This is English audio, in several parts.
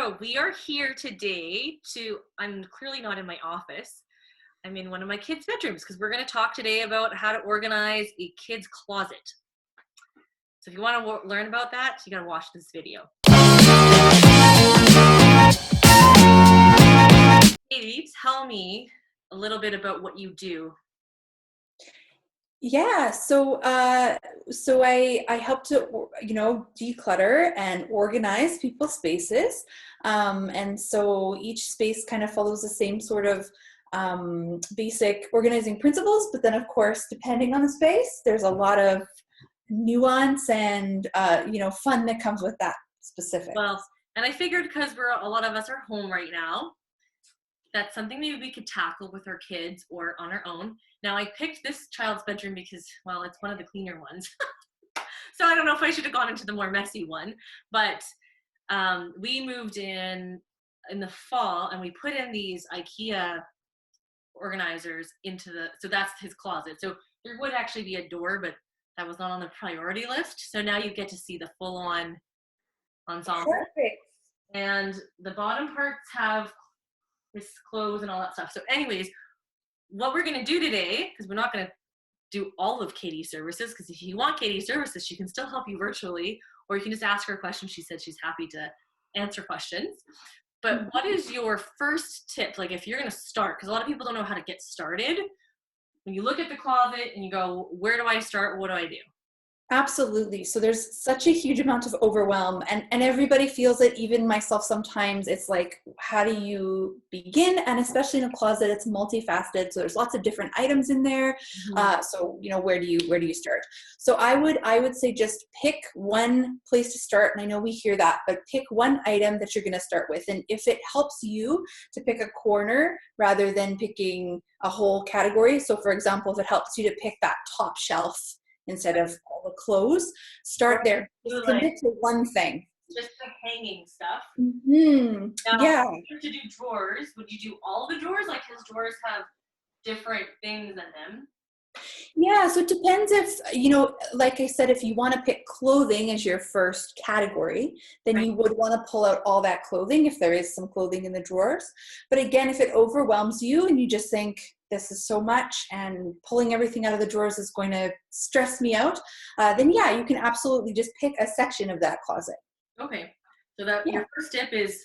So we are here today I'm clearly not in my office. I'm in one of my kids' bedrooms because we're going to talk today about how to organize a kid's closet. So if you want to learn about that, you got to watch this video. Katie, tell me a little bit about what you do. Yeah, so I help to declutter and organize people's spaces, and so each space kind of follows the same sort of basic organizing principles. But then, of course, depending on the space, there's a lot of nuance and fun that comes with that specific. Well, and I figured because a lot of us are home right now, that's something maybe we could tackle with our kids or on our own. Now, I picked this child's bedroom because, well, it's one of the cleaner ones. So I don't know if I should have gone into the more messy one. But we moved in the fall, and we put in these IKEA organizers so that's his closet. So there would actually be a door, but that was not on the priority list. So now you get to see the full-on ensemble. Perfect. And the bottom parts have his clothes and all that stuff. So anyways, what we're going to do today, because we're not going to do all of Katie's services, because if you want Katie's services, she can still help you virtually, or you can just ask her questions. She said she's happy to answer questions. But what is your first tip? Like if you're going to start, because a lot of people don't know how to get started. When you look at the closet and you go, where do I start? What do I do? Absolutely. So there's such a huge amount of overwhelm, and everybody feels it, even myself sometimes. It's like, how do you begin? And especially in a closet, it's multifaceted. So there's lots of different items in there. So, where do you start? So I would say just pick one place to start. And I know we hear that, but pick one item that you're going to start with. And if it helps you to pick a corner rather than picking a whole category. So for example, if it helps you to pick that top shelf instead of all the clothes, start there. Just commit to one thing. Just the hanging stuff. Mm-hmm. Now, yeah. To do drawers, would you do all the drawers? Like his drawers have different things in them. Yeah, so it depends if, like I said, if you want to pick clothing as your first category, then you would want to pull out all that clothing if there is some clothing in the drawers. But again, if it overwhelms you and you just think, this is so much and pulling everything out of the drawers is going to stress me out, then yeah, you can absolutely just pick a section of that closet. Okay, so your first tip is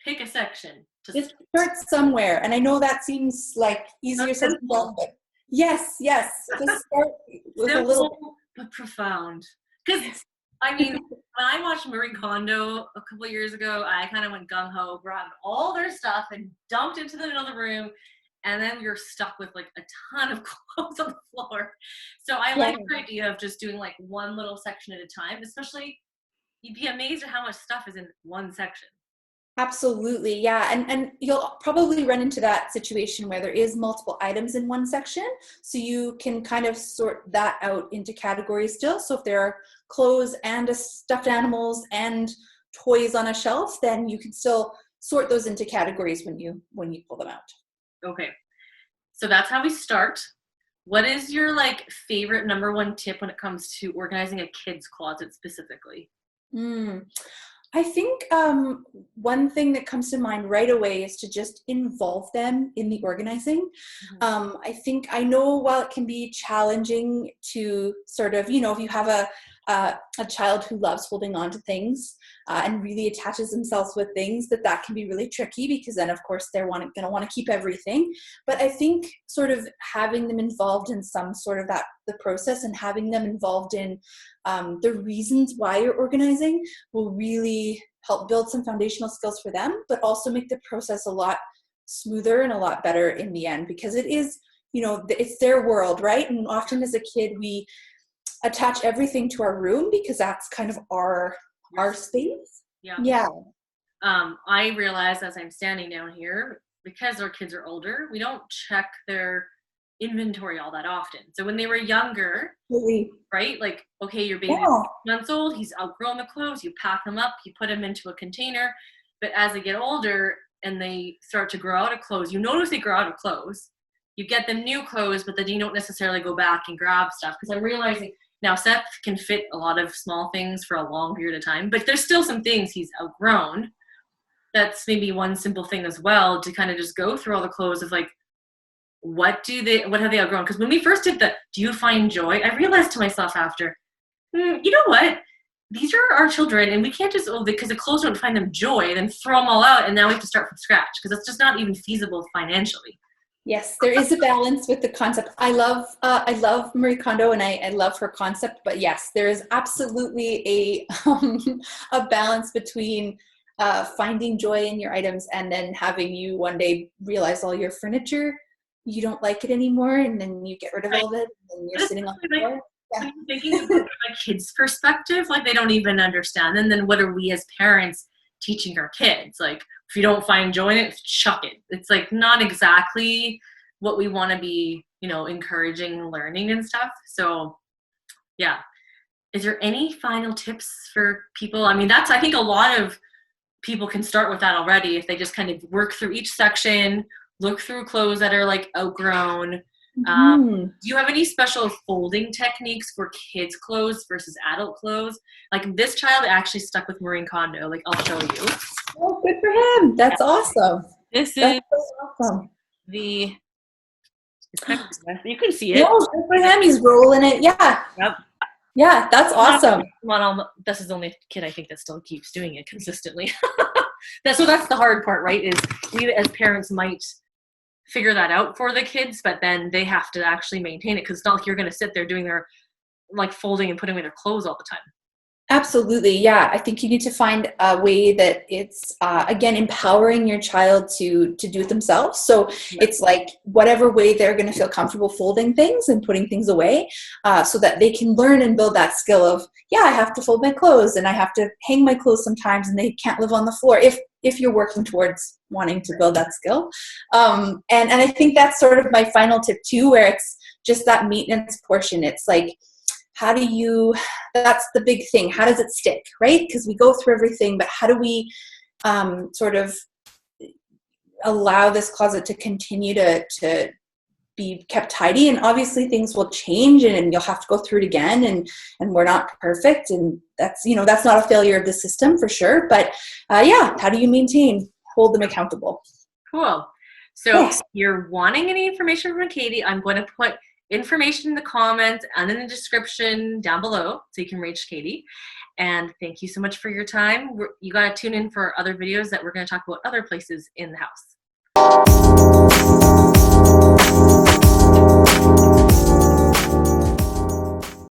pick a section. Just start somewhere. And I know that seems like easier said than done, but yes. Just start with simple, a little, but profound. Because I mean, when I watched Marie Kondo a couple of years ago, I kind of went gung-ho, grabbed all their stuff and dumped into the middle of the room, and then you're stuck with like a ton of clothes on the floor. So I like the idea of just doing like one little section at a time, especially you'd be amazed at how much stuff is in one section. Absolutely, yeah. And you'll probably run into that situation where there is multiple items in one section. So you can kind of sort that out into categories still. So if there are clothes and stuffed animals and toys on a shelf, then you can still sort those into categories when you pull them out. Okay. So that's how we start. What is your favorite number one tip when it comes to organizing a kid's closet specifically? I think one thing that comes to mind right away is to just involve them in the organizing. I know while it can be challenging to sort of, if you have a child who loves holding on to things and really attaches themselves with things, that can be really tricky, because then of course they're going to want to keep everything. But I think sort of having them involved in some sort of the process, and having them involved in the reasons why you're organizing, will really help build some foundational skills for them, but also make the process a lot smoother and a lot better in the end, because it is, it's their world, right? And often as a kid, we attach everything to our room because that's kind of our space. Yeah. I realize as I'm standing down here, because our kids are older, we don't check their inventory all that often. So when they were younger, right? Like, okay, your baby's 6 months old, he's outgrown the clothes, you pack them up, you put them into a container. But as they get older and they start to grow out of clothes, you notice they grow out of clothes. You get them new clothes, but then you don't necessarily go back and grab stuff. Because I'm realizing now Seth can fit a lot of small things for a long period of time, but there's still some things he's outgrown. that's maybe one simple thing as well, to kind of just go through all the clothes of like, what have they outgrown? Because when we first did the, do you find joy? I realized to myself after, you know what? These are our children, and we can't just, because the clothes don't find them joy, then throw them all out, and now we have to start from scratch, because it's just not even feasible financially. Yes, there is a balance with the concept. I love Marie Kondo, and I love her concept, but yes, there is absolutely a balance between finding joy in your items and then having you one day realize all your furniture, you don't like it anymore, and then you get rid of all of it, and you're sitting on the floor. Yeah. I'm thinking about my kids' perspective, like they don't even understand. And then what are we as parents teaching our kids? Like, if you don't find joy in it, chuck it. It's like not exactly what we want to be, you know, encouraging learning and stuff. So yeah. Is there any final tips for people? I mean, I think a lot of people can start with that already if they just kind of work through each section, look through clothes that are like outgrown. Do you have any special folding techniques for kids' clothes versus adult clothes? Like this child actually stuck with Marie Kondo. Like I'll show you. Oh, good for him. That's awesome. This That's is so awesome. the. You can see it. No, good for him. He's rolling it. Yeah. Yep. Yeah, that's awesome. This is the only kid I think that still keeps doing it consistently. So that's the hard part, right? Is we as parents might figure that out for the kids, but then they have to actually maintain it, because it's not like you're going to sit there doing their like folding and putting away their clothes all the time. Absolutely. Yeah. I think you need to find a way that it's, again, empowering your child to do it themselves. So it's like whatever way they're going to feel comfortable folding things and putting things away, so that they can learn and build that skill of, yeah, I have to fold my clothes and I have to hang my clothes sometimes, and they can't live on the floor if you're working towards wanting to build that skill. And I think that's sort of my final tip too, where it's just that maintenance portion. It's like, that's the big thing. How does it stick, right? Because we go through everything, but how do we sort of allow this closet to continue to be kept tidy? And obviously things will change, and you'll have to go through it again, and we're not perfect, and that's not a failure of the system for sure. But yeah, how do you hold them accountable? Cool. So if you're wanting any information from Katie, I'm going to put information in the comments and in the description down below so you can reach Katie. And thank you so much for your time. You got to tune in for other videos that we're going to talk about other places in the house.